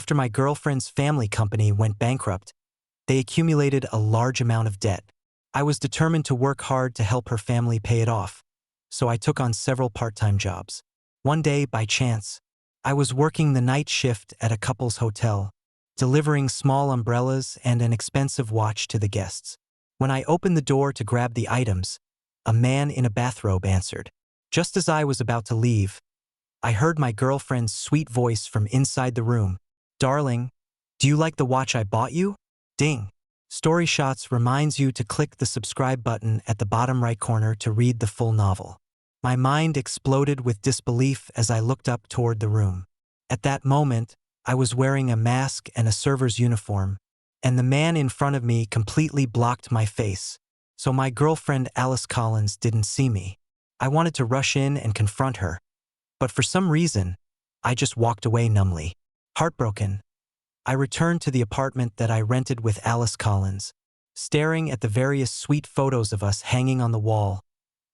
After my girlfriend's family company went bankrupt, they accumulated a large amount of debt. I was determined to work hard to help her family pay it off, so I took on several part-time jobs. One day, by chance, I was working the night shift at a couple's hotel, delivering small umbrellas and an expensive watch to the guests. When I opened the door to grab the items, a man in a bathrobe answered. Just as I was about to leave, I heard my girlfriend's sweet voice from inside the room. "Darling, do you like the watch I bought you?" Ding. Story Shots reminds you to click the subscribe button at the bottom right corner to read the full novel. My mind exploded with disbelief as I looked up toward the room. At that moment, I was wearing a mask and a server's uniform, and the man in front of me completely blocked my face, so my girlfriend Alice Collins didn't see me. I wanted to rush in and confront her, but for some reason, I just walked away numbly. Heartbroken, I returned to the apartment that I rented with Alice Collins, staring at the various sweet photos of us hanging on the wall,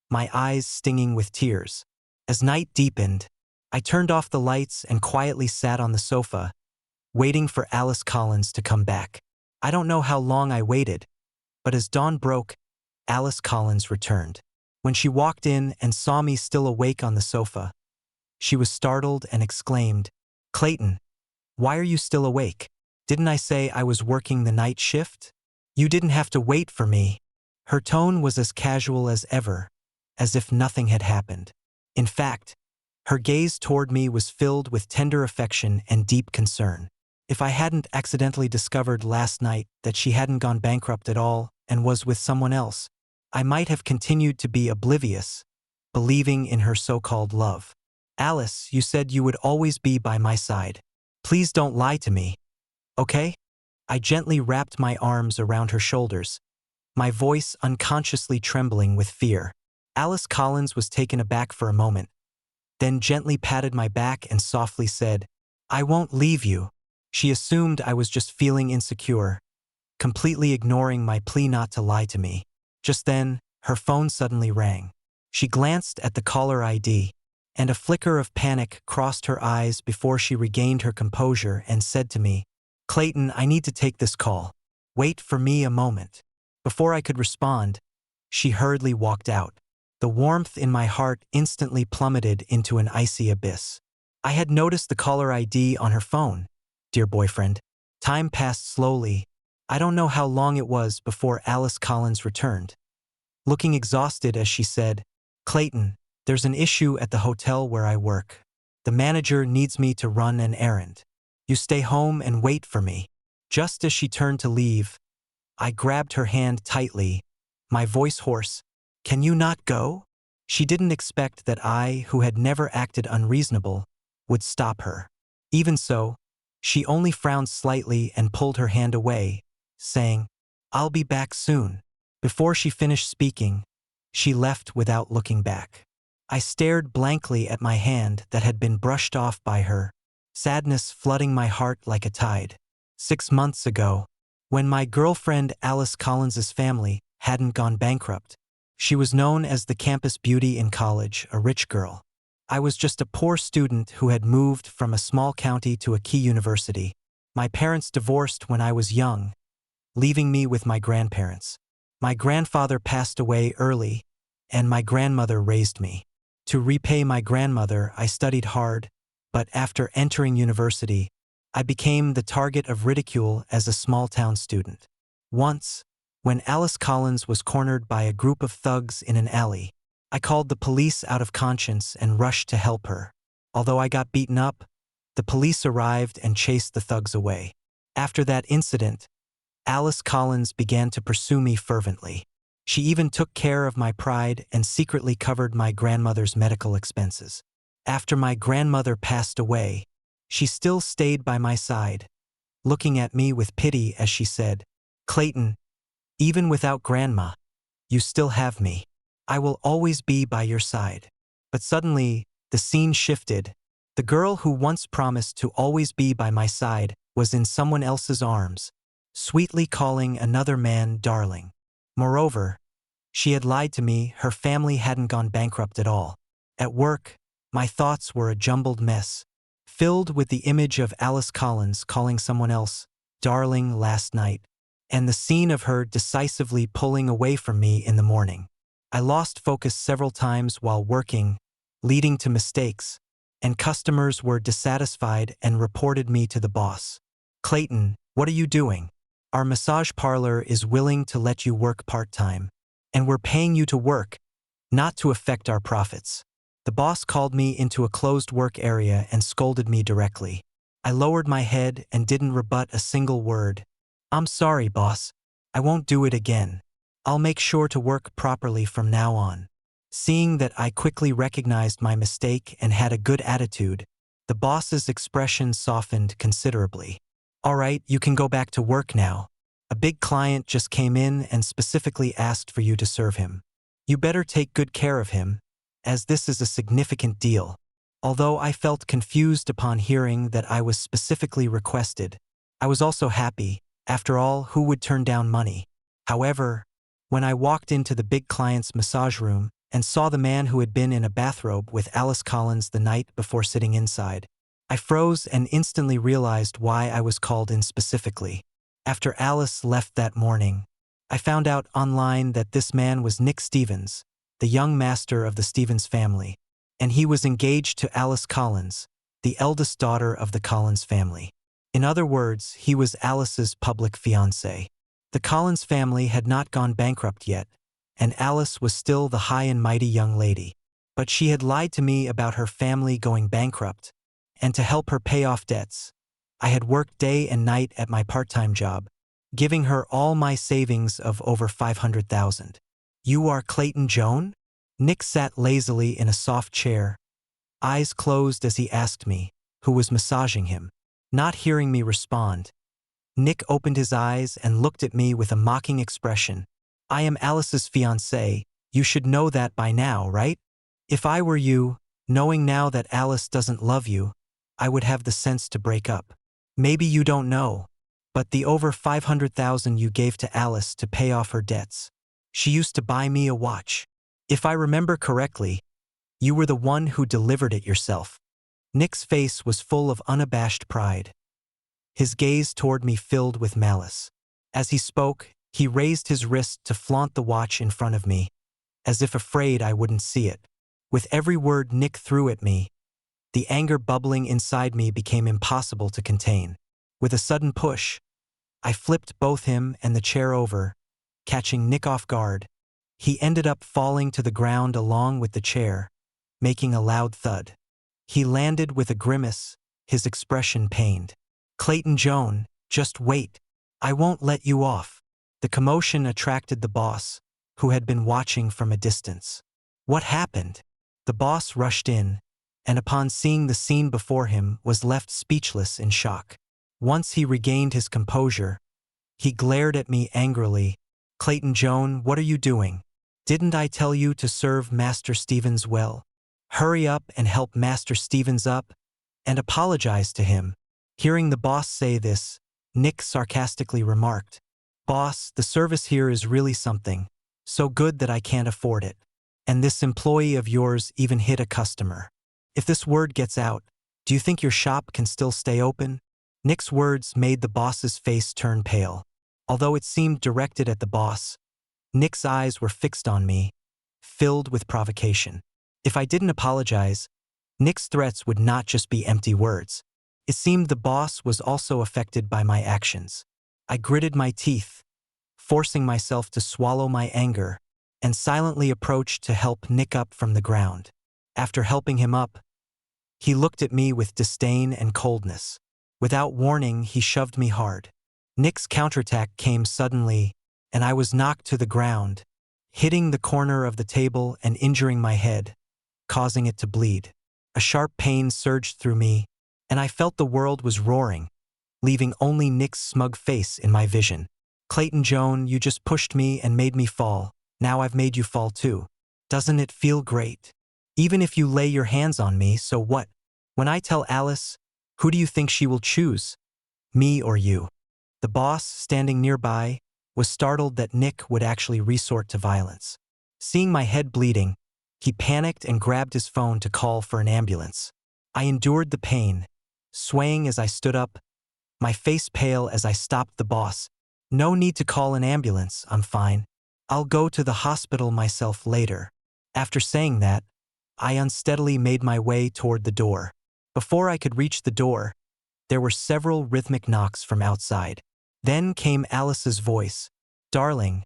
my eyes stinging with tears. As night deepened, I turned off the lights and quietly sat on the sofa, waiting for Alice Collins to come back. I don't know how long I waited, but as dawn broke, Alice Collins returned. When she walked in and saw me still awake on the sofa, she was startled and exclaimed, "Clayton, why are you still awake? Didn't I say I was working the night shift? You didn't have to wait for me." Her tone was as casual as ever, as if nothing had happened. In fact, her gaze toward me was filled with tender affection and deep concern. If I hadn't accidentally discovered last night that she hadn't gone bankrupt at all and was with someone else, I might have continued to be oblivious, believing in her so-called love. "Alice, you said you would always be by my side. Please don't lie to me, okay?" I gently wrapped my arms around her shoulders, my voice unconsciously trembling with fear. Alice Collins was taken aback for a moment, then gently patted my back and softly said, "I won't leave you." She assumed I was just feeling insecure, completely ignoring my plea not to lie to me. Just then, her phone suddenly rang. She glanced at the caller ID, and a flicker of panic crossed her eyes before she regained her composure and said to me, "Clayton, I need to take this call. Wait for me a moment." Before I could respond, she hurriedly walked out. The warmth in my heart instantly plummeted into an icy abyss. I had noticed the caller ID on her phone. Dear boyfriend. Time passed slowly. I don't know how long it was before Alice Collins returned. Looking exhausted as she said, "Clayton, there's an issue at the hotel where I work. The manager needs me to run an errand. You stay home and wait for me." Just as she turned to leave, I grabbed her hand tightly, my voice hoarse. "Can you not go?" She didn't expect that I, who had never acted unreasonable, would stop her. Even so, she only frowned slightly and pulled her hand away, saying, "I'll be back soon." Before she finished speaking, she left without looking back. I stared blankly at my hand that had been brushed off by her, sadness flooding my heart like a tide. 6 months ago, when my girlfriend Alice Collins's family hadn't gone bankrupt, she was known as the campus beauty in college, a rich girl. I was just a poor student who had moved from a small county to a key university. My parents divorced when I was young, leaving me with my grandparents. My grandfather passed away early, and my grandmother raised me. To repay my grandmother, I studied hard, but after entering university, I became the target of ridicule as a small-town student. Once, when Alice Collins was cornered by a group of thugs in an alley, I called the police out of conscience and rushed to help her. Although I got beaten up, the police arrived and chased the thugs away. After that incident, Alice Collins began to pursue me fervently. She even took care of my pride and secretly covered my grandmother's medical expenses. After my grandmother passed away, she still stayed by my side, looking at me with pity as she said, "Clayton, even without Grandma, you still have me. I will always be by your side." But suddenly, the scene shifted. The girl who once promised to always be by my side was in someone else's arms, sweetly calling another man darling. Moreover, she had lied to me. Her family hadn't gone bankrupt at all. At work, my thoughts were a jumbled mess. filled with the image of Alice Collins calling someone else darling last night, and the scene of her decisively pulling away from me in the morning. I lost focus several times while working, leading to mistakes, and customers were dissatisfied and reported me to the boss. "Clayton, what are you doing? Our massage parlor is willing to let you work part-time, and we're paying you to work, not to affect our profits." The boss called me into a closed work area and scolded me directly. I lowered my head and didn't rebut a single word. "I'm sorry, boss. I won't do it again. I'll make sure to work properly from now on." Seeing that I quickly recognized my mistake and had a good attitude, the boss's expression softened considerably. "All right, you can go back to work now. A big client just came in and specifically asked for you to serve him. You better take good care of him, as this is a significant deal." Although I felt confused upon hearing that I was specifically requested, I was also happy. After all, who would turn down money? However, when I walked into the big client's massage room and saw the man who had been in a bathrobe with Alice Collins the night before sitting inside, I froze and instantly realized why I was called in specifically. After Alice left that morning, I found out online that this man was Nick Stevens, the young master of the Stevens family, and he was engaged to Alice Collins, the eldest daughter of the Collins family. In other words, he was Alice's public fiancé. The Collins family had not gone bankrupt yet, and Alice was still the high and mighty young lady. But she had lied to me about her family going bankrupt, and to help her pay off debts, I had worked day and night at my part-time job, giving her all my savings of over $500,000. "You are Clayton Joan?" Nick sat lazily in a soft chair, eyes closed as he asked me, who was massaging him. Not hearing me respond, Nick opened his eyes and looked at me with a mocking expression. "I am Alice's fiancé. You should know that by now, right? If I were you, knowing now that Alice doesn't love you, I would have the sense to break up. Maybe you don't know, but the over $500,000 you gave to Alice to pay off her debts. She used to buy me a watch. If I remember correctly, you were the one who delivered it yourself." Nick's face was full of unabashed pride. His gaze toward me filled with malice. As he spoke, he raised his wrist to flaunt the watch in front of me, as if afraid I wouldn't see it. With every word Nick threw at me, the anger bubbling inside me became impossible to contain. With a sudden push, I flipped both him and the chair over, catching Nick off guard. He ended up falling to the ground along with the chair, making a loud thud. He landed with a grimace, his expression pained. "Clayton Joan, just wait. I won't let you off." The commotion attracted the boss, who had been watching from a distance. "What happened?" The boss rushed in, and upon seeing the scene before him was left speechless in shock. Once he regained his composure, he glared at me angrily. "Clayton Joan, what are you doing? Didn't I tell you to serve Master Stevens well? Hurry up and help Master Stevens up, and apologize to him." Hearing the boss say this, Nick sarcastically remarked, "Boss, the service here is really something, so good that I can't afford it. And this employee of yours even hit a customer. If this word gets out, do you think your shop can still stay open?" Nick's words made the boss's face turn pale. Although it seemed directed at the boss, Nick's eyes were fixed on me, filled with provocation. If I didn't apologize, Nick's threats would not just be empty words. It seemed the boss was also affected by my actions. I gritted my teeth, forcing myself to swallow my anger, and silently approached to help Nick up from the ground. After helping him up, he looked at me with disdain and coldness. Without warning, he shoved me hard. Nick's counterattack came suddenly, and I was knocked to the ground, hitting the corner of the table and injuring my head, causing it to bleed. A sharp pain surged through me, and I felt the world was roaring, leaving only Nick's smug face in my vision. "Clayton Joan, you just pushed me and made me fall. Now I've made you fall too. Doesn't it feel great? Even if you lay your hands on me, so what? When I tell Alice, who do you think she will choose? Me or you?" The boss, standing nearby, was startled that Nick would actually resort to violence. Seeing my head bleeding, he panicked and grabbed his phone to call for an ambulance. I endured the pain, swaying as I stood up, my face pale as I stopped the boss. "No need to call an ambulance, I'm fine. I'll go to the hospital myself later." After saying that, I unsteadily made my way toward the door. Before I could reach the door, there were several rhythmic knocks from outside. Then came Alice's voice. "Darling,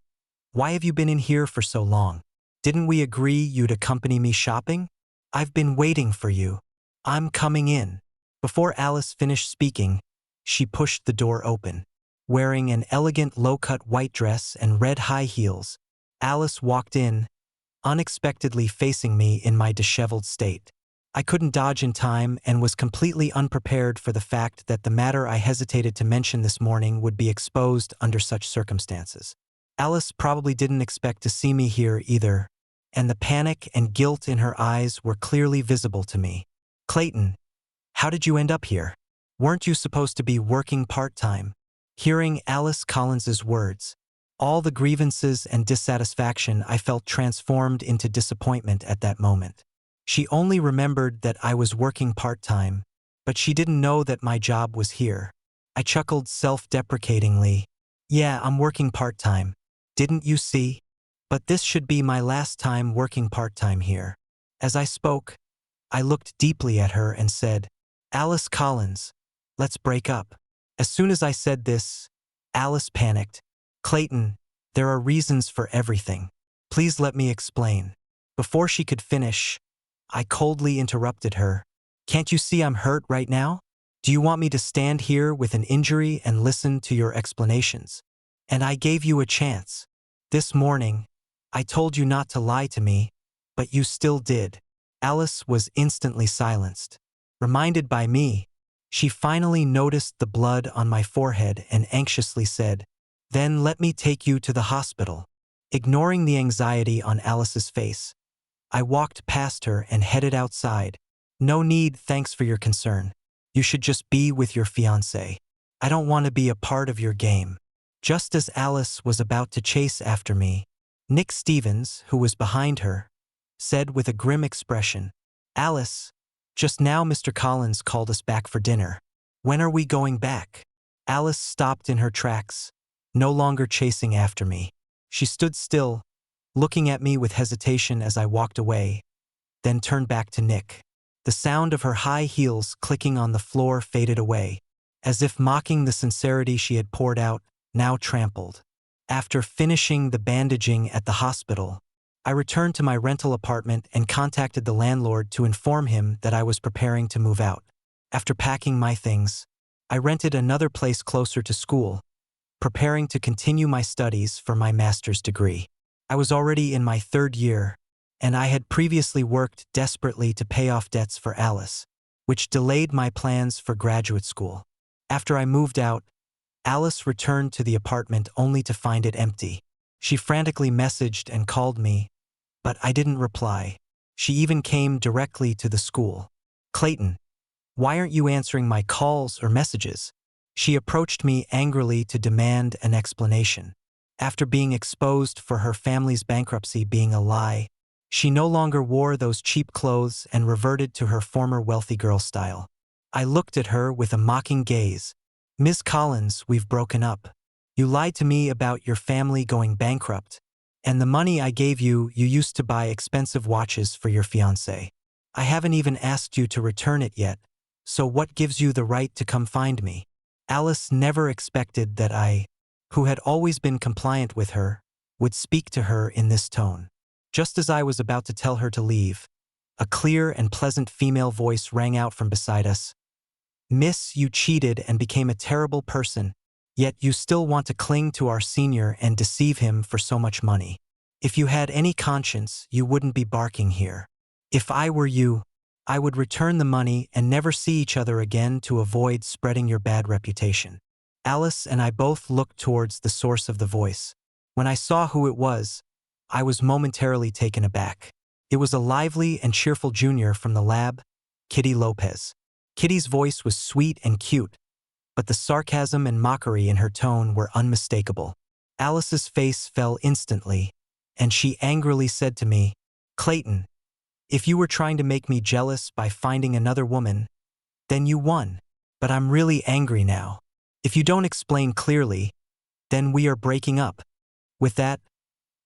why have you been in here for so long? Didn't we agree you'd accompany me shopping? I've been waiting for you. I'm coming in." Before Alice finished speaking, she pushed the door open. Wearing an elegant low-cut white dress and red high heels, Alice walked in, unexpectedly facing me in my disheveled state. I couldn't dodge in time and was completely unprepared for the fact that the matter I hesitated to mention this morning would be exposed under such circumstances. Alice probably didn't expect to see me here either, and the panic and guilt in her eyes were clearly visible to me. "Clayton, how did you end up here? Weren't you supposed to be working part-time?" Hearing Alice Collins's words, all the grievances and dissatisfaction I felt transformed into disappointment at that moment. She only remembered that I was working part-time, but she didn't know that my job was here. I chuckled self-deprecatingly. "Yeah, I'm working part-time. Didn't you see? But this should be my last time working part-time here." As I spoke, I looked deeply at her and said, "Alice Collins, let's break up." As soon as I said this, Alice panicked. "Clayton, there are reasons for everything. Please let me explain." Before she could finish, I coldly interrupted her. "Can't you see I'm hurt right now? Do you want me to stand here with an injury and listen to your explanations? And I gave you a chance. This morning, I told you not to lie to me, but you still did." Alice was instantly silenced. Reminded by me, she finally noticed the blood on my forehead and anxiously said, "Then let me take you to the hospital." Ignoring the anxiety on Alice's face, I walked past her and headed outside. "No need, thanks for your concern. You should just be with your fiancé. I don't want to be a part of your game." Just as Alice was about to chase after me, Nick Stevens, who was behind her, said with a grim expression, "Alice, just now Mr. Collins called us back for dinner. When are we going back?" Alice stopped in her tracks, no longer chasing after me. She stood still, looking at me with hesitation as I walked away, then turned back to Nick. The sound of her high heels clicking on the floor faded away, as if mocking the sincerity she had poured out, now trampled. After finishing the bandaging at the hospital, I returned to my rental apartment and contacted the landlord to inform him that I was preparing to move out. After packing my things, I rented another place closer to school, preparing to continue my studies for my master's degree. I was already in my third year, and I had previously worked desperately to pay off debts for Alice, which delayed my plans for graduate school. After I moved out, Alice returned to the apartment only to find it empty. She frantically messaged and called me, but I didn't reply. She even came directly to the school. "Clayton, why aren't you answering my calls or messages?" She approached me angrily to demand an explanation. After being exposed for her family's bankruptcy being a lie, she no longer wore those cheap clothes and reverted to her former wealthy girl style. I looked at her with a mocking gaze. "Ms. Collins, we've broken up. You lied to me about your family going bankrupt, and the money I gave you, you used to buy expensive watches for your fiancé. I haven't even asked you to return it yet, so what gives you the right to come find me?" Alice never expected that I, who had always been compliant with her, would speak to her in this tone. Just as I was about to tell her to leave, a clear and pleasant female voice rang out from beside us. "Miss, you cheated and became a terrible person, yet you still want to cling to our senior and deceive him for so much money. If you had any conscience, you wouldn't be barking here. If I were you, I would return the money and never see each other again to avoid spreading your bad reputation." Alice and I both looked towards the source of the voice. When I saw who it was, I was momentarily taken aback. It was a lively and cheerful junior from the lab, Kitty Lopez. Kitty's voice was sweet and cute, but the sarcasm and mockery in her tone were unmistakable. Alice's face fell instantly, and she angrily said to me, "Clayton, if you were trying to make me jealous by finding another woman, then you won. but I'm really angry now. If you don't explain clearly, then we are breaking up." With that,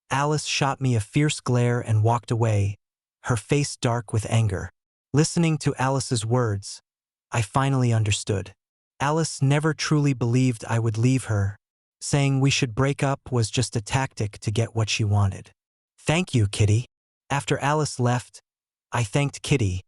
Alice shot me a fierce glare and walked away, her face dark with anger. Listening to Alice's words, I finally understood. Alice never truly believed I would leave her. Saying we should break up was just a tactic to get what she wanted. "Thank you, Kitty." After Alice left, I thanked Kitty,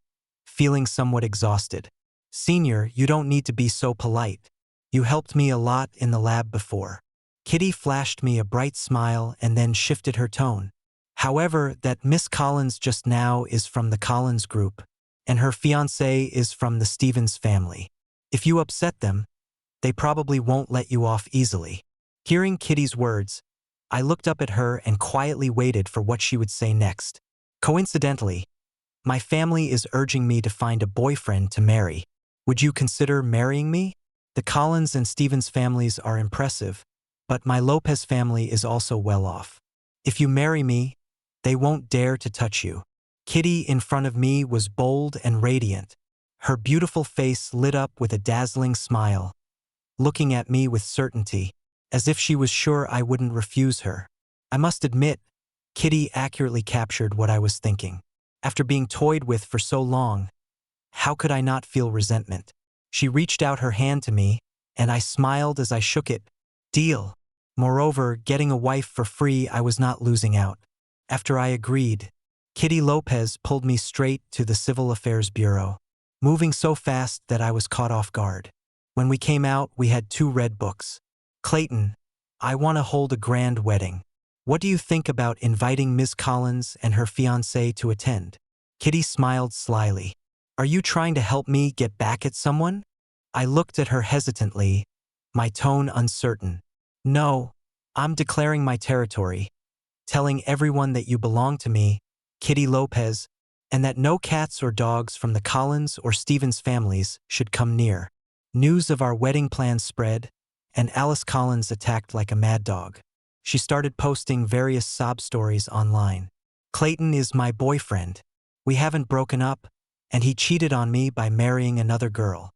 feeling somewhat exhausted. "Senior, you don't need to be so polite. You helped me a lot in the lab before." Kitty flashed me a bright smile and then shifted her tone. "However, that Miss Collins just now is from the Collins group, and her fiancé is from the Stevens family. If you upset them, they probably won't let you off easily." Hearing Kitty's words, I looked up at her and quietly waited for what she would say next. "Coincidentally, my family is urging me to find a boyfriend to marry. Would you consider marrying me? The Collins and Stevens families are impressive, but my Lopez family is also well off. If you marry me, they won't dare to touch you." Kitty in front of me was bold and radiant. Her beautiful face lit up with a dazzling smile, looking at me with certainty, as if she was sure I wouldn't refuse her. I must admit, Kitty accurately captured what I was thinking. After being toyed with for so long, how could I not feel resentment? She reached out her hand to me, and I smiled as I shook it. Deal. Moreover, getting a wife for free, I was not losing out. After I agreed, Kitty Lopez pulled me straight to the Civil Affairs Bureau, moving so fast that I was caught off guard. When we came out, we had 2 red books. "Clayton, I want to hold a grand wedding. What do you think about inviting Ms. Collins and her fiancé to attend?" Kitty smiled slyly. "Are you trying to help me get back at someone?" I looked at her hesitantly, my tone uncertain. "No, I'm declaring my territory, telling everyone that you belong to me, Kitty Lopez, and that no cats or dogs from the Collins or Stevens families should come near." News of our wedding plans spread, and Alice Collins attacked like a mad dog. She started posting various sob stories online. "Clayton is my boyfriend. We haven't broken up, and he cheated on me by marrying another girl.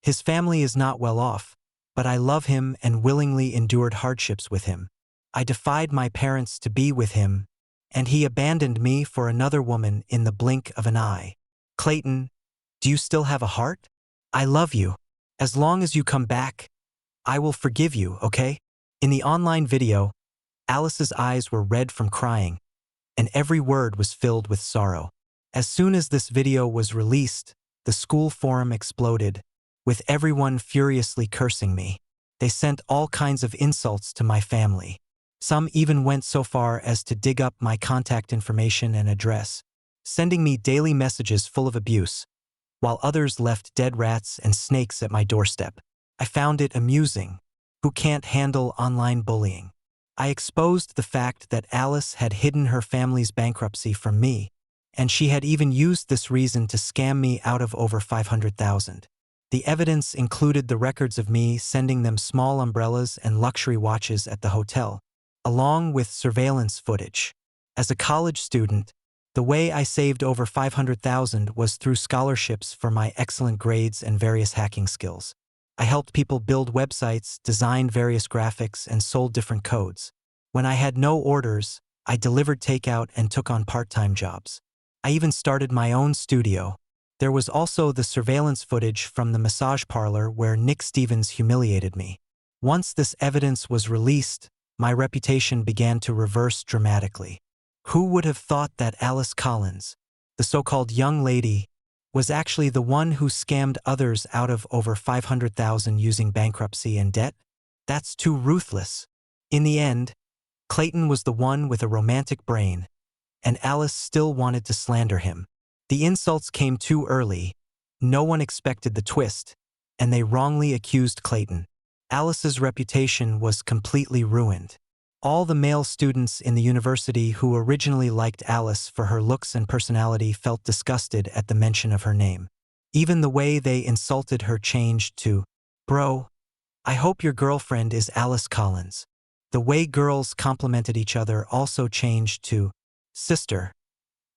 His family is not well off, but I love him and willingly endured hardships with him. I defied my parents to be with him, and he abandoned me for another woman in the blink of an eye. Clayton, do you still have a heart? I love you. As long as you come back, I will forgive you, okay?" In the online video, Alice's eyes were red from crying, and every word was filled with sorrow. As soon as this video was released, the school forum exploded, with everyone furiously cursing me. They sent all kinds of insults to my family. Some even went so far as to dig up my contact information and address, sending me daily messages full of abuse, while others left dead rats and snakes at my doorstep. I found it amusing. Who can't handle online bullying? I exposed the fact that Alice had hidden her family's bankruptcy from me, and she had even used this reason to scam me out of over $500,000. The evidence included the records of me sending them small umbrellas and luxury watches at the hotel, along with surveillance footage. As a college student, the way I saved over $500,000 was through scholarships for my excellent grades and various hacking skills. I helped people build websites, designed various graphics, and sold different codes. When I had no orders, I delivered takeout and took on part-time jobs. I even started my own studio. There was also the surveillance footage from the massage parlor where Nick Stevens humiliated me. Once this evidence was released, my reputation began to reverse dramatically. Who would have thought that Alice Collins, the so-called young lady, was actually the one who scammed others out of over $500,000 using bankruptcy and debt? That's too ruthless. In the end, Clayton was the one with a romantic brain, and Alice still wanted to slander him. The insults came too early. No one expected the twist, and they wrongly accused Clayton. Alice's reputation was completely ruined. All the male students in the university who originally liked Alice for her looks and personality felt disgusted at the mention of her name. Even the way they insulted her changed to, "Bro, I hope your girlfriend is Alice Collins." The way girls complimented each other also changed to, "Sister,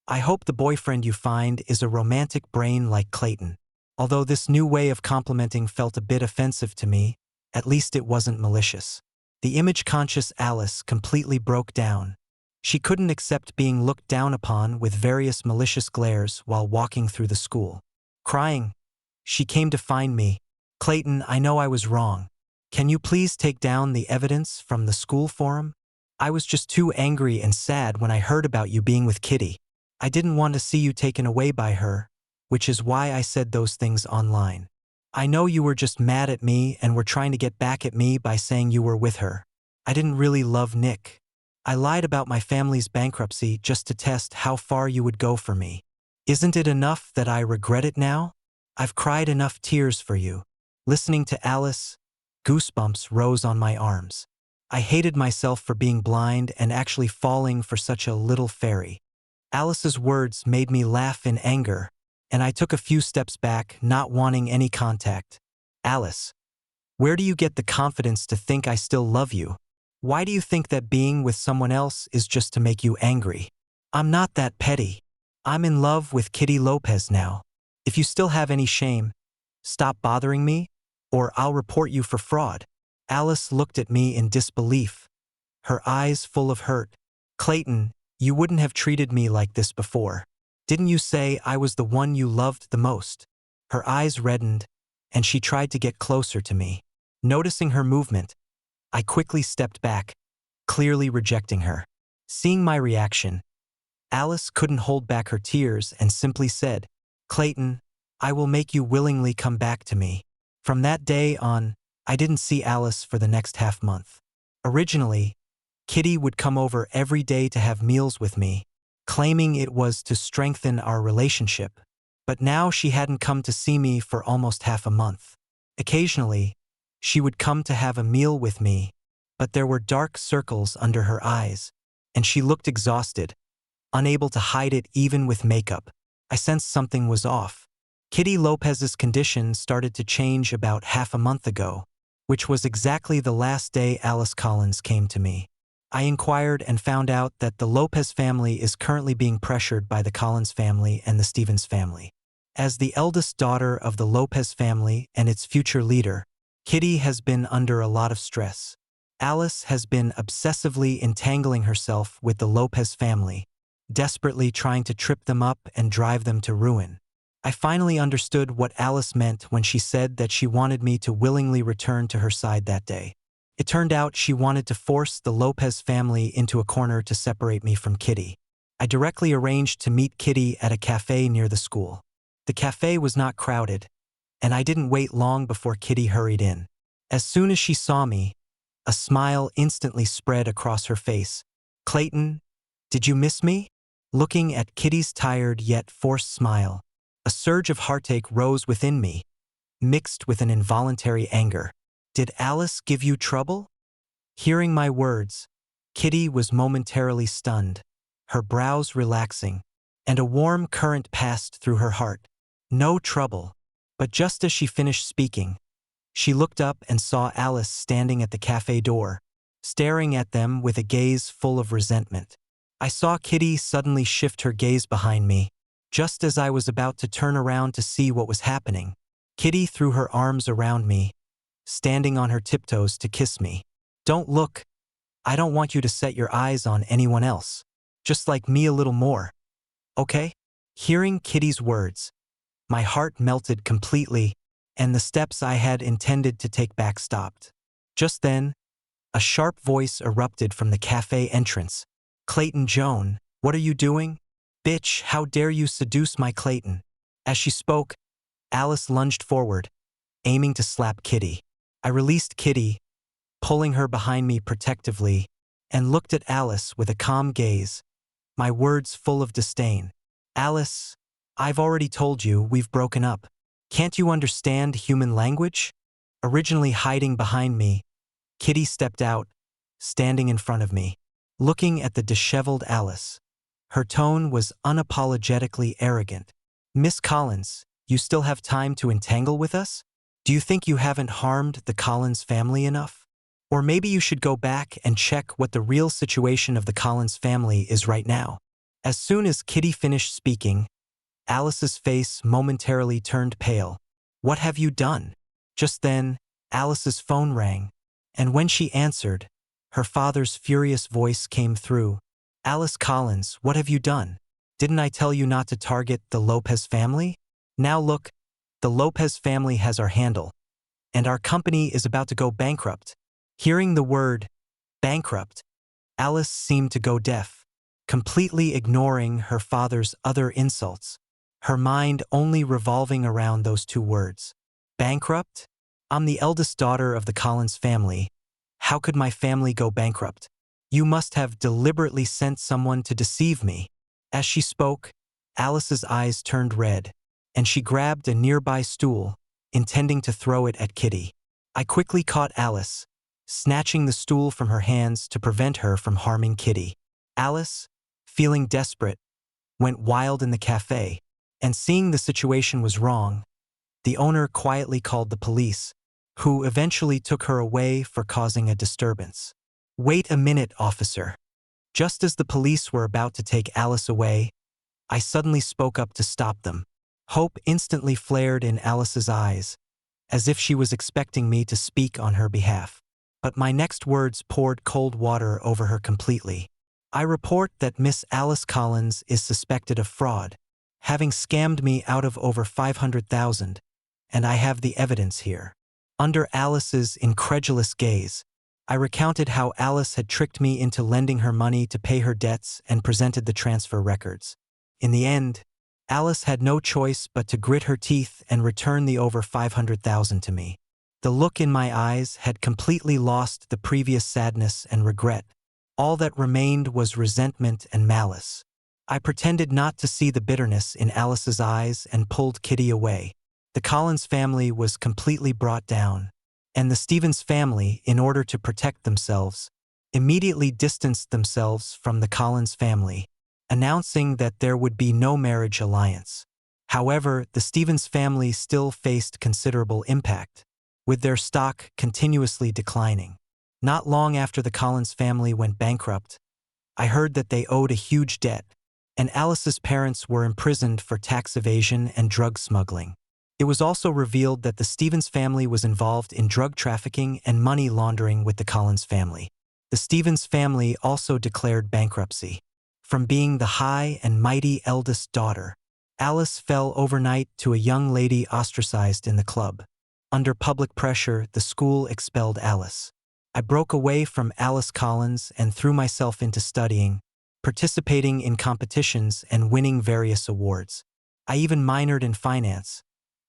I hope the boyfriend you find is a romantic brain like Clayton." Although this new way of complimenting felt a bit offensive to me, at least it wasn't malicious. The image-conscious Alice completely broke down. She couldn't accept being looked down upon with various malicious glares while walking through the school. Crying, she came to find me. "Clayton, I know I was wrong. Can you please take down the evidence from the school forum? I was just too angry and sad when I heard about you being with Kitty. I didn't want to see you taken away by her, which is why I said those things online. I know you were just mad at me and were trying to get back at me by saying you were with her. I didn't really love Nick. I lied about my family's bankruptcy just to test how far you would go for me. Isn't it enough that I regret it now? I've cried enough tears for you." Listening to Alice, goosebumps rose on my arms. I hated myself for being blind and actually falling for such a little fairy. Alice's words made me laugh in anger, and I took a few steps back, not wanting any contact. "Alice, where do you get the confidence to think I still love you? Why do you think that being with someone else is just to make you angry? I'm not that petty. I'm in love with Kitty Lopez now. If you still have any shame, stop bothering me, or I'll report you for fraud." Alice looked at me in disbelief, her eyes full of hurt. "Clayton, you wouldn't have treated me like this before. Didn't you say I was the one you loved the most?" Her eyes reddened, and she tried to get closer to me. Noticing her movement, I quickly stepped back, clearly rejecting her. Seeing my reaction, Alice couldn't hold back her tears and simply said, "Clayton, I will make you willingly come back to me." From that day on, I didn't see Alice for the next half-month. Originally, Kitty would come over every day to have meals with me, claiming it was to strengthen our relationship. But now she hadn't come to see me for almost half a month. Occasionally, she would come to have a meal with me, but there were dark circles under her eyes, and she looked exhausted, unable to hide it even with makeup. I sensed something was off. Kitty Lopez's condition started to change about half a month ago, which was exactly the last day Alice Collins came to me. I inquired and found out that the Lopez family is currently being pressured by the Collins family and the Stevens family. As the eldest daughter of the Lopez family and its future leader, Kitty has been under a lot of stress. Alice has been obsessively entangling herself with the Lopez family, desperately trying to trip them up and drive them to ruin. I finally understood what Alice meant when she said that she wanted me to willingly return to her side that day. It turned out she wanted to force the Lopez family into a corner to separate me from Kitty. I directly arranged to meet Kitty at a cafe near the school. The cafe was not crowded, and I didn't wait long before Kitty hurried in. As soon as she saw me, a smile instantly spread across her face. "Clayton, did you miss me?" Looking at Kitty's tired yet forced smile, a surge of heartache rose within me, mixed with an involuntary anger. "Did Alice give you trouble?" Hearing my words, Kitty was momentarily stunned, her brows relaxing, and a warm current passed through her heart. "No trouble." But just as she finished speaking, she looked up and saw Alice standing at the cafe door, staring at them with a gaze full of resentment. I saw Kitty suddenly shift her gaze behind me. Just as I was about to turn around to see what was happening, Kitty threw her arms around me, standing on her tiptoes to kiss me. "Don't look. I don't want you to set your eyes on anyone else. Just like me a little more. Okay?" Hearing Kitty's words, my heart melted completely, and the steps I had intended to take back stopped. Just then, a sharp voice erupted from the cafe entrance. "Clayton Joan, what are you doing? Bitch, how dare you seduce my Clayton?" As she spoke, Alice lunged forward, aiming to slap Kitty. I released Kitty, pulling her behind me protectively, and looked at Alice with a calm gaze, my words full of disdain. "Alice, I've already told you we've broken up. Can't you understand human language?" Originally hiding behind me, Kitty stepped out, standing in front of me, looking at the disheveled Alice. Her tone was unapologetically arrogant. "Miss Collins, you still have time to entangle with us? Do you think you haven't harmed the Collins family enough? Or maybe you should go back and check what the real situation of the Collins family is right now." As soon as Kitty finished speaking, Alice's face momentarily turned pale. What have you done? Just then, Alice's phone rang, and when she answered, her father's furious voice came through. Alice Collins, what have you done? Didn't I tell you not to target the Lopez family? Now look, the Lopez family has our handle, and our company is about to go bankrupt. Hearing the word bankrupt, Alice seemed to go deaf, completely ignoring her father's other insults, her mind only revolving around those two words. Bankrupt? I'm the eldest daughter of the Collins family. How could my family go bankrupt? You must have deliberately sent someone to deceive me. As she spoke, Alice's eyes turned red, and she grabbed a nearby stool, intending to throw it at Kitty. I quickly caught Alice, snatching the stool from her hands to prevent her from harming Kitty. Alice, feeling desperate, went wild in the cafe, and seeing the situation was wrong, the owner quietly called the police, who eventually took her away for causing a disturbance. Wait a minute, officer. Just as the police were about to take Alice away, I suddenly spoke up to stop them. Hope instantly flared in Alice's eyes, as if she was expecting me to speak on her behalf. But my next words poured cold water over her completely. I report that Miss Alice Collins is suspected of fraud, having scammed me out of over $500,000, and I have the evidence here. Under Alice's incredulous gaze, I recounted how Alice had tricked me into lending her money to pay her debts and presented the transfer records. In the end, Alice had no choice but to grit her teeth and return the over $500,000 to me. The look in my eyes had completely lost the previous sadness and regret. All that remained was resentment and malice. I pretended not to see the bitterness in Alice's eyes and pulled Kitty away. The Collins family was completely brought down, and the Stevens family, in order to protect themselves, immediately distanced themselves from the Collins family, announcing that there would be no marriage alliance. However, the Stevens family still faced considerable impact, with their stock continuously declining. Not long after the Collins family went bankrupt, I heard that they owed a huge debt, and Alice's parents were imprisoned for tax evasion and drug smuggling. It was also revealed that the Stevens family was involved in drug trafficking and money laundering with the Collins family. The Stevens family also declared bankruptcy. From being the high and mighty eldest daughter, Alice fell overnight to a young lady ostracized in the club. Under public pressure, the school expelled Alice. I broke away from Alice Collins and threw myself into studying, participating in competitions and winning various awards. I even minored in finance,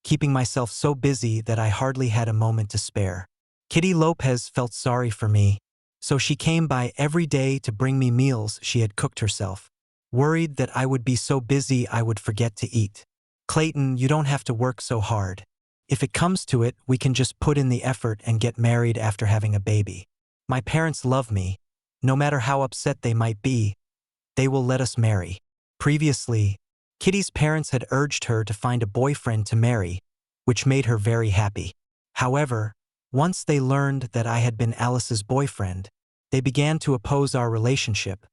keeping myself so busy that I hardly had a moment to spare. Kitty Lopez felt sorry for me, so she came by every day to bring me meals she had cooked herself, worried that I would be so busy I would forget to eat. Clayton, you don't have to work so hard. If it comes to it, we can just put in the effort and get married after having a baby. My parents love me. No matter how upset they might be, they will let us marry. Previously, Kitty's parents had urged her to find a boyfriend to marry, which made her very happy. However, once they learned that I had been Alice's boyfriend, they began to oppose our relationship,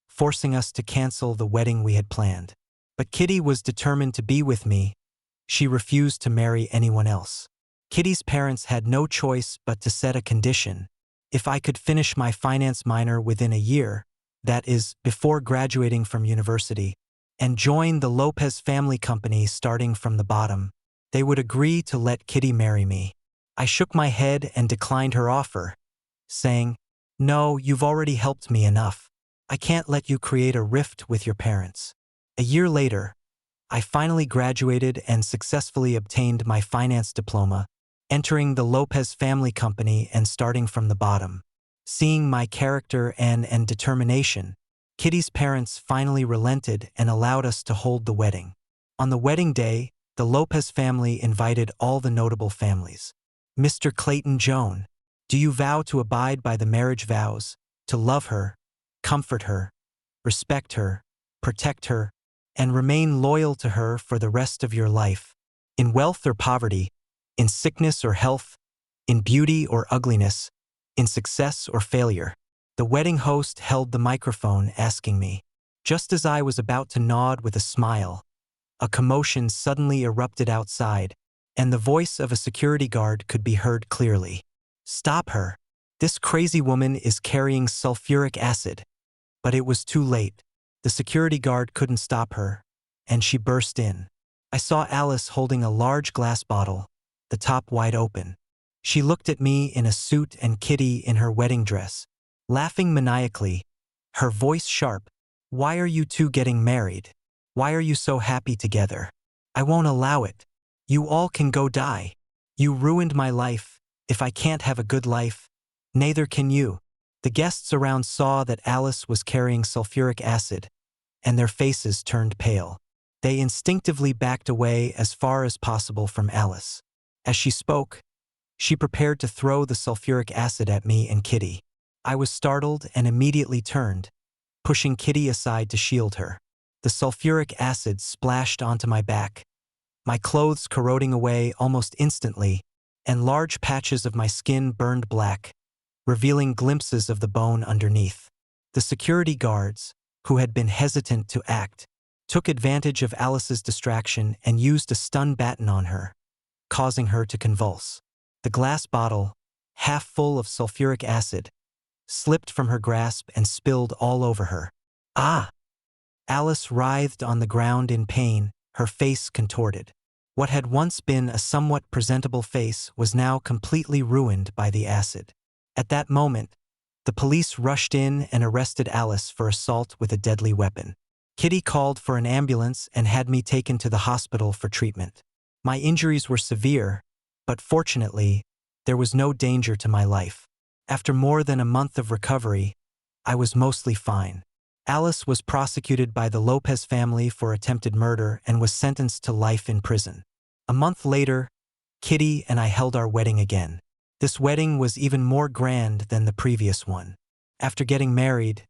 forcing us to cancel the wedding we had planned. But Kitty was determined to be with me. She refused to marry anyone else. Kitty's parents had no choice but to set a condition. If I could finish my finance minor within a year, that is, before graduating from university, and join the Lopez family company starting from the bottom, they would agree to let Kitty marry me. I shook my head and declined her offer, saying, "No, you've already helped me enough. I can't let you create a rift with your parents." A year later, I finally graduated and successfully obtained my finance diploma, entering the Lopez family company and starting from the bottom. Seeing my character and determination, Kitty's parents finally relented and allowed us to hold the wedding. On the wedding day, the Lopez family invited all the notable families. Mr. Clayton Joan, do you vow to abide by the marriage vows, to love her, comfort her, respect her, protect her, and remain loyal to her for the rest of your life, in wealth or poverty, in sickness or health, in beauty or ugliness, in success or failure? The wedding host held the microphone asking me. Just as I was about to nod with a smile, a commotion suddenly erupted outside, and the voice of a security guard could be heard clearly. "Stop her. This crazy woman is carrying sulfuric acid." But it was too late. The security guard couldn't stop her, and she burst in. I saw Alice holding a large glass bottle, the top wide open. She looked at me in a suit and Kitty in her wedding dress, laughing maniacally, her voice sharp. "Why are you two getting married? Why are you so happy together? I won't allow it. You all can go die. You ruined my life. If I can't have a good life, neither can you." The guests around saw that Alice was carrying sulfuric acid, and their faces turned pale. They instinctively backed away as far as possible from Alice. As she spoke, she prepared to throw the sulfuric acid at me and Kitty. I was startled and immediately turned, pushing Kitty aside to shield her. The sulfuric acid splashed onto my back, my clothes corroding away almost instantly, and large patches of my skin burned black, revealing glimpses of the bone underneath. The security guards, who had been hesitant to act, took advantage of Alice's distraction and used a stun baton on her, causing her to convulse. The glass bottle, half full of sulfuric acid, slipped from her grasp and spilled all over her. "Ah!" Alice writhed on the ground in pain, her face contorted. What had once been a somewhat presentable face was now completely ruined by the acid. At that moment, the police rushed in and arrested Alice for assault with a deadly weapon. Kitty called for an ambulance and had me taken to the hospital for treatment. My injuries were severe, but fortunately, there was no danger to my life. After more than a month of recovery, I was mostly fine. Alice was prosecuted by the Lopez family for attempted murder and was sentenced to life in prison. A month later, Kitty and I held our wedding again. This wedding was even more grand than the previous one. After getting married,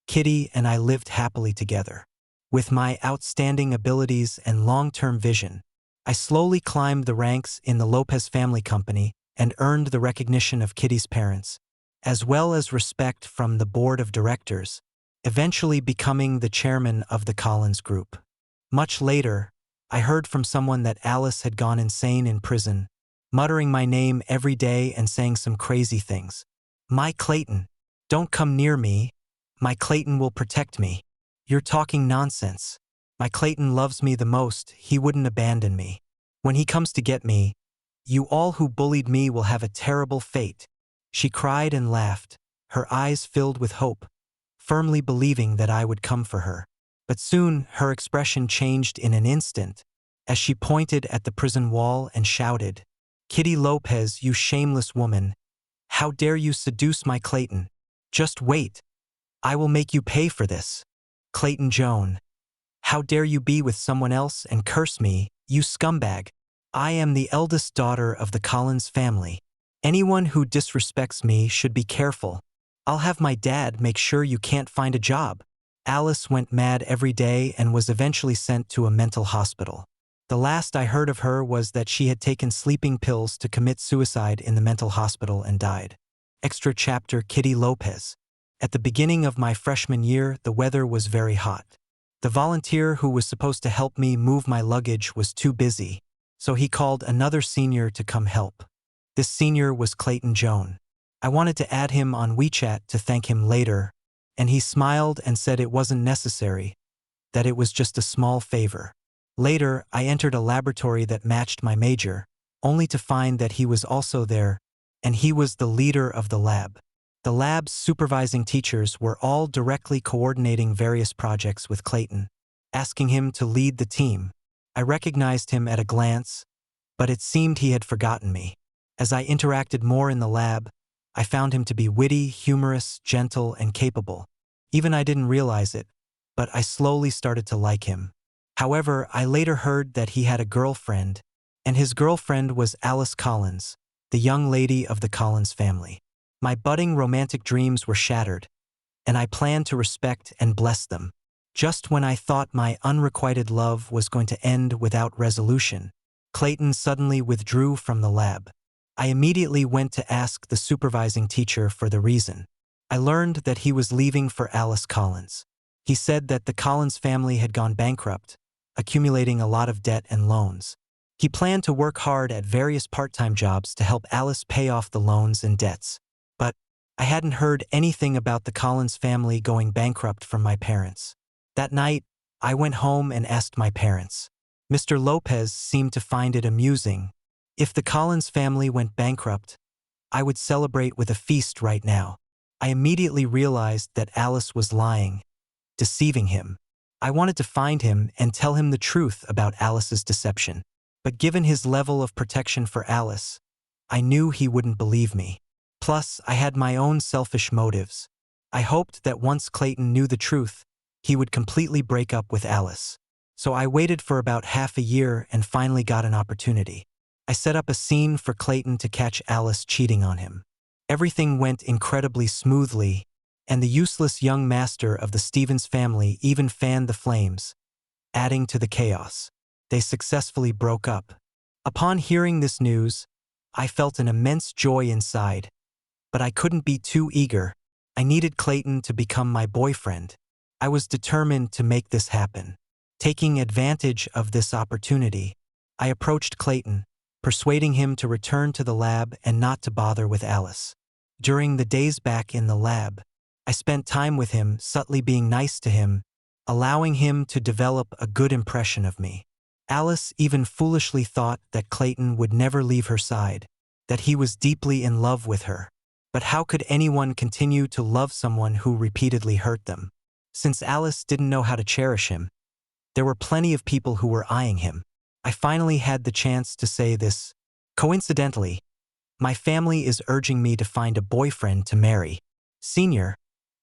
Kitty and I lived happily together. With my outstanding abilities and long-term vision, I slowly climbed the ranks in the Lopez family company and earned the recognition of Kitty's parents, as well as respect from the board of directors, eventually becoming the chairman of the Collins Group. Much later, I heard from someone that Alice had gone insane in prison, muttering my name every day and saying some crazy things. "My Clayton, don't come near me. My Clayton will protect me. You're talking nonsense. My Clayton loves me the most. He wouldn't abandon me. When he comes to get me, you all who bullied me will have a terrible fate." She cried and laughed, her eyes filled with hope, firmly believing that I would come for her. But soon her expression changed in an instant, as she pointed at the prison wall and shouted, "Kitty Lopez, you shameless woman. How dare you seduce my Clayton? Just wait. I will make you pay for this. Clayton Joan. How dare you be with someone else and curse me, you scumbag? I am the eldest daughter of the Collins family. Anyone who disrespects me should be careful. I'll have my dad make sure you can't find a job." Alice went mad every day and was eventually sent to a mental hospital. The last I heard of her was that she had taken sleeping pills to commit suicide in the mental hospital and died. Extra chapter: Kitty Lopez. At the beginning of my freshman year, the weather was very hot. The volunteer who was supposed to help me move my luggage was too busy, so he called another senior to come help. This senior was Clayton Joan. I wanted to add him on WeChat to thank him later, and he smiled and said it wasn't necessary, that it was just a small favor. Later, I entered a laboratory that matched my major, only to find that he was also there, and he was the leader of the lab. The lab's supervising teachers were all directly coordinating various projects with Clayton, asking him to lead the team. I recognized him at a glance, but it seemed he had forgotten me. As I interacted more in the lab, I found him to be witty, humorous, gentle, and capable. Even I didn't realize it, but I slowly started to like him. However, I later heard that he had a girlfriend, and his girlfriend was Alice Collins, the young lady of the Collins family. My budding romantic dreams were shattered, and I planned to respect and bless them. Just when I thought my unrequited love was going to end without resolution, Clayton suddenly withdrew from the lab. I immediately went to ask the supervising teacher for the reason. I learned that he was leaving for Alice Collins. He said that the Collins family had gone bankrupt, accumulating a lot of debt and loans. He planned to work hard at various part-time jobs to help Alice pay off the loans and debts. But I hadn't heard anything about the Collins family going bankrupt from my parents. That night, I went home and asked my parents. Mr. Lopez seemed to find it amusing. If the Collins family went bankrupt, I would celebrate with a feast right now. I immediately realized that Alice was lying, deceiving him. I wanted to find him and tell him the truth about Alice's deception. But given his level of protection for Alice, I knew he wouldn't believe me. Plus, I had my own selfish motives. I hoped that once Clayton knew the truth, he would completely break up with Alice. So I waited for about half a year and finally got an opportunity. I set up a scene for Clayton to catch Alice cheating on him. Everything went incredibly smoothly, and the useless young master of the Stevens family even fanned the flames, adding to the chaos. They successfully broke up. Upon hearing this news, I felt an immense joy inside, but I couldn't be too eager. I needed Clayton to become my boyfriend. I was determined to make this happen. Taking advantage of this opportunity, I approached Clayton, persuading him to return to the lab and not to bother with Alice. During the days back in the lab, I spent time with him, subtly being nice to him, allowing him to develop a good impression of me. Alice even foolishly thought that Clayton would never leave her side, that he was deeply in love with her. But how could anyone continue to love someone who repeatedly hurt them? Since Alice didn't know how to cherish him, there were plenty of people who were eyeing him. I finally had the chance to say this. Coincidentally, my family is urging me to find a boyfriend to marry. Senior,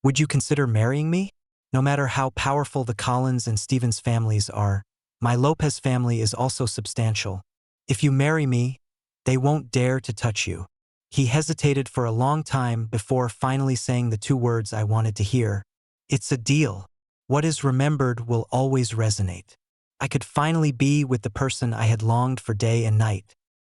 would you consider marrying me? No matter how powerful the Collins and Stevens families are, my Lopez family is also substantial. If you marry me, they won't dare to touch you. He hesitated for a long time before finally saying the two words I wanted to hear. It's a deal. What is remembered will always resonate. I could finally be with the person I had longed for day and night.